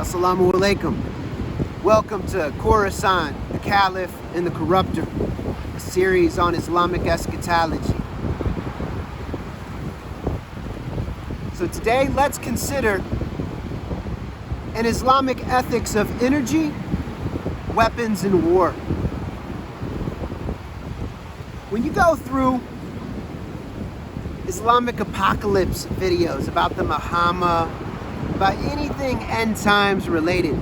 Assalamu alaikum. Welcome to Khorasan, the Caliph and the Corruptor, a series on Islamic eschatology. So today, let's consider an Islamic ethics of energy, weapons, and war. When you go through Islamic apocalypse videos about the Malhama, about anything end times related,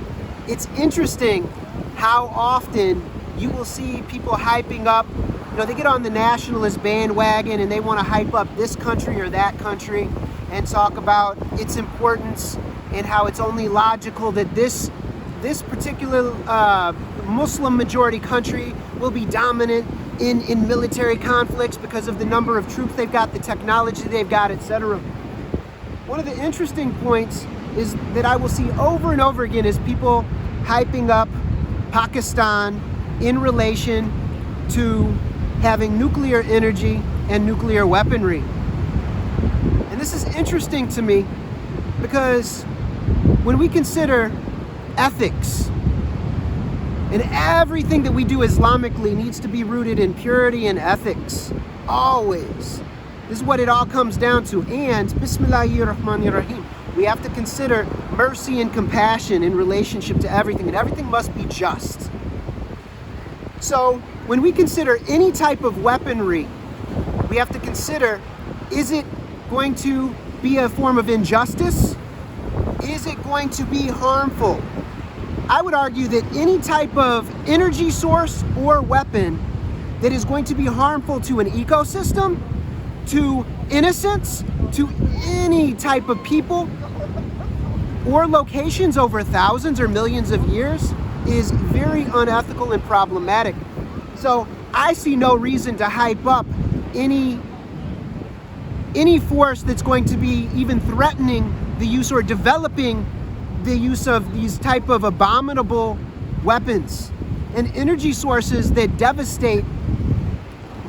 it's interesting how often you will see people hyping up, they get on the nationalist bandwagon and they want to hype up this country or that country and talk about its importance and how it's only logical that this particular Muslim majority country will be dominant in military conflicts because of the number of troops they've got, the technology they've got, etc. One of the interesting points is that I will see over and over again is people hyping up Pakistan in relation to having nuclear energy and nuclear weaponry. And this is interesting to me because when we consider ethics, and everything that we do Islamically needs to be rooted in purity and ethics, always. This is what it all comes down to. And Bismillahirrahmanirrahim, we have to consider mercy and compassion in relationship to everything, and everything must be just. So when we consider any type of weaponry, we have to consider, is it going to be a form of injustice? Is it going to be harmful? I would argue that any type of energy source or weapon that is going to be harmful to an ecosystem, to innocents, to any type of people or locations over thousands or millions of years is very unethical and problematic. So I see no reason to hype up any force that's going to be even threatening the use or developing the use of these type of abominable weapons and energy sources that devastate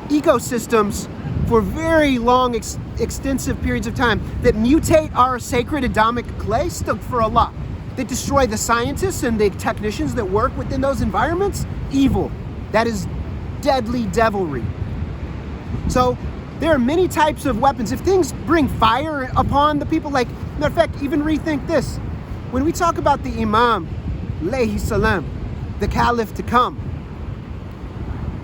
ecosystems for very long, extensive periods of time, that mutate our sacred Adamic clay, astaghfirullah, that destroy the scientists and the technicians that work within those environments. Evil. That is deadly devilry. So there are many types of weapons. If things bring fire upon the people, like, matter of fact, even rethink this. When we talk about the Imam, alayhi salam, the Caliph to come,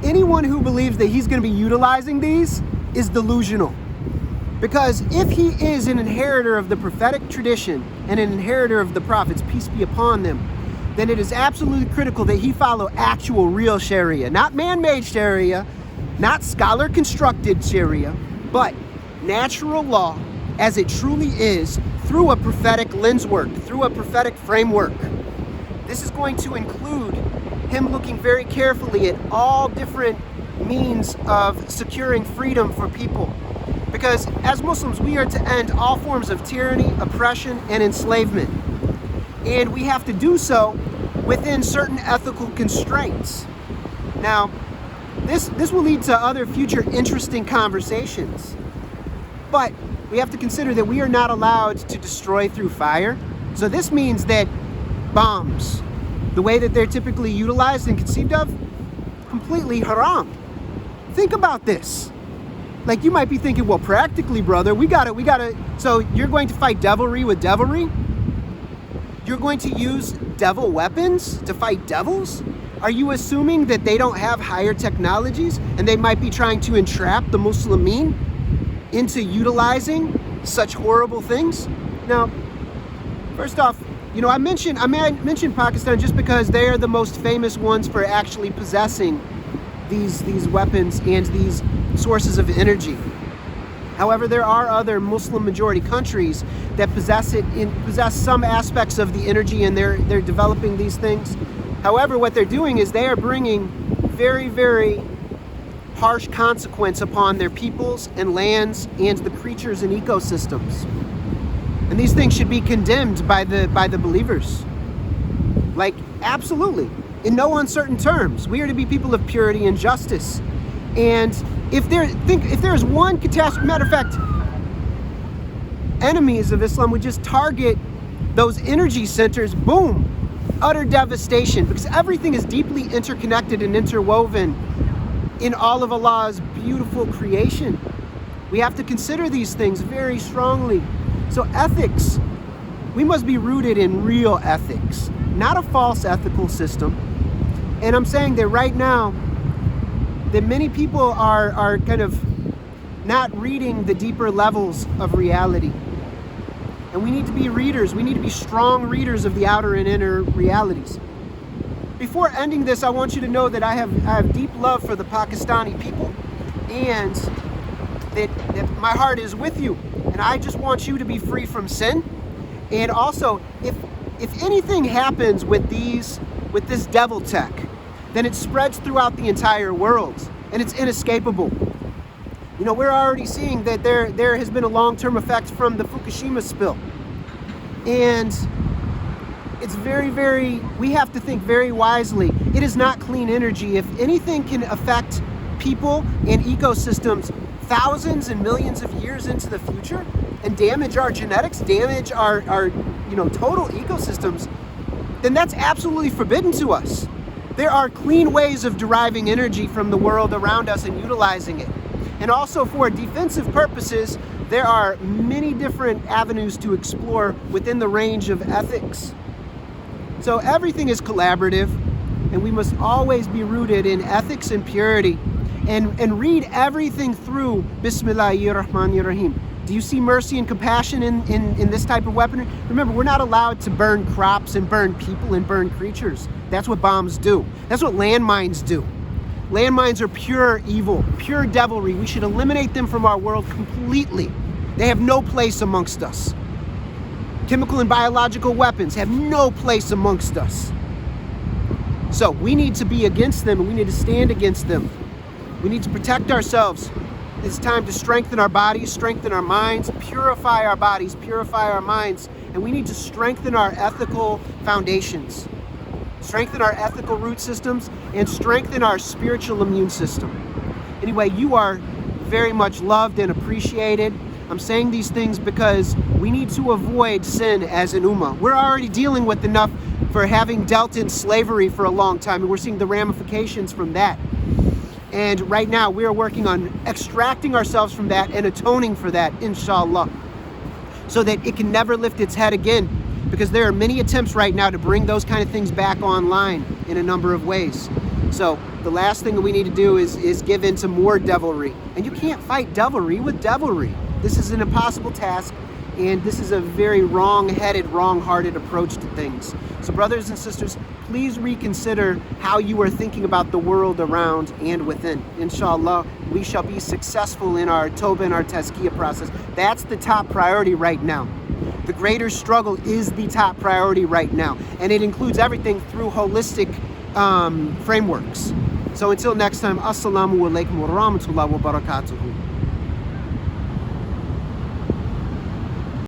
anyone who believes that he's going to be utilizing these is delusional. Because if he is an inheritor of the prophetic tradition and an inheritor of the prophets, peace be upon them, then it is absolutely critical that he follow actual real Sharia, not man-made Sharia, not scholar-constructed Sharia, but natural law as it truly is, through a prophetic lens work, through a prophetic framework. This is going to include him looking very carefully at all different means of securing freedom for people. Because as Muslims, we are to end all forms of tyranny, oppression, and enslavement. And we have to do so within certain ethical constraints. Now, this will lead to other future interesting conversations. But we have to consider that we are not allowed to destroy through fire. So this means that bombs, the way that they're typically utilized and conceived of, completely haram. Think about this. Like, you might be thinking, well, practically, brother, we gotta, so you're going to fight devilry with devilry? You're going to use devil weapons to fight devils? Are you assuming that they don't have higher technologies and they might be trying to entrap the Muslimin into utilizing such horrible things? Now, first off, I mentioned Pakistan just because they are the most famous ones for actually possessing these weapons and these sources of energy. However, there are other Muslim majority countries that possess some aspects of the energy, and they're developing these things. However, what they're doing is they are bringing very, very harsh consequence upon their peoples and lands and the creatures and ecosystems. And these things should be condemned by the believers. Like, absolutely, in no uncertain terms. We are to be people of purity and justice. And if there's one catastrophe, matter of fact, enemies of Islam would just target those energy centers, boom, utter devastation, because everything is deeply interconnected and interwoven in all of Allah's beautiful creation. We have to consider these things very strongly. So ethics, we must be rooted in real ethics, not a false ethical system. And I'm saying that right now, that many people are kind of not reading the deeper levels of reality. And we need to be readers. We need to be strong readers of the outer and inner realities. Before ending this, I want you to know that I have deep love for the Pakistani people, and that my heart is with you. And I just want you to be free from sin. And also, if anything happens with this devil tech, then it spreads throughout the entire world, and it's inescapable. You know, we're already seeing that there has been a long-term effect from the Fukushima spill. And it's we have to think very wisely. It is not clean energy. If anything can affect people and ecosystems thousands and millions of years into the future and damage our genetics, damage our total ecosystems, then that's absolutely forbidden to us. There are clean ways of deriving energy from the world around us and utilizing it. And also for defensive purposes, there are many different avenues to explore within the range of ethics. So everything is collaborative, and we must always be rooted in ethics and purity, and read everything through Bismillahirrahmanirrahim. Do you see mercy and compassion in this type of weaponry? Remember, we're not allowed to burn crops and burn people and burn creatures. That's what bombs do. That's what landmines do. Landmines are pure evil, pure devilry. We should eliminate them from our world completely. They have no place amongst us. Chemical and biological weapons have no place amongst us. So we need to be against them, and we need to stand against them. We need to protect ourselves. It's time to strengthen our bodies, strengthen our minds, purify our bodies, purify our minds, and we need to strengthen our ethical foundations, strengthen our ethical root systems, and strengthen our spiritual immune system. Anyway, you are very much loved and appreciated. I'm saying these things because we need to avoid sin as an ummah. We're already dealing with enough for having dealt in slavery for a long time, and we're seeing the ramifications from that. And right now, we are working on extracting ourselves from that and atoning for that, inshallah, so that it can never lift its head again, because there are many attempts right now to bring those kind of things back online in a number of ways. So the last thing that we need to do is give in to more devilry. And you can't fight devilry with devilry. This is an impossible task, and this is a very wrong-headed, wrong-hearted approach to things. So brothers and sisters, please reconsider how you are thinking about the world around and within. Inshallah, we shall be successful in our Tawbah and our Tazkiyah process. That's the top priority right now. The greater struggle is the top priority right now, and it includes everything through holistic frameworks. So until next time, assalamu alaikum wa rahmatullahi wa barakatuhu.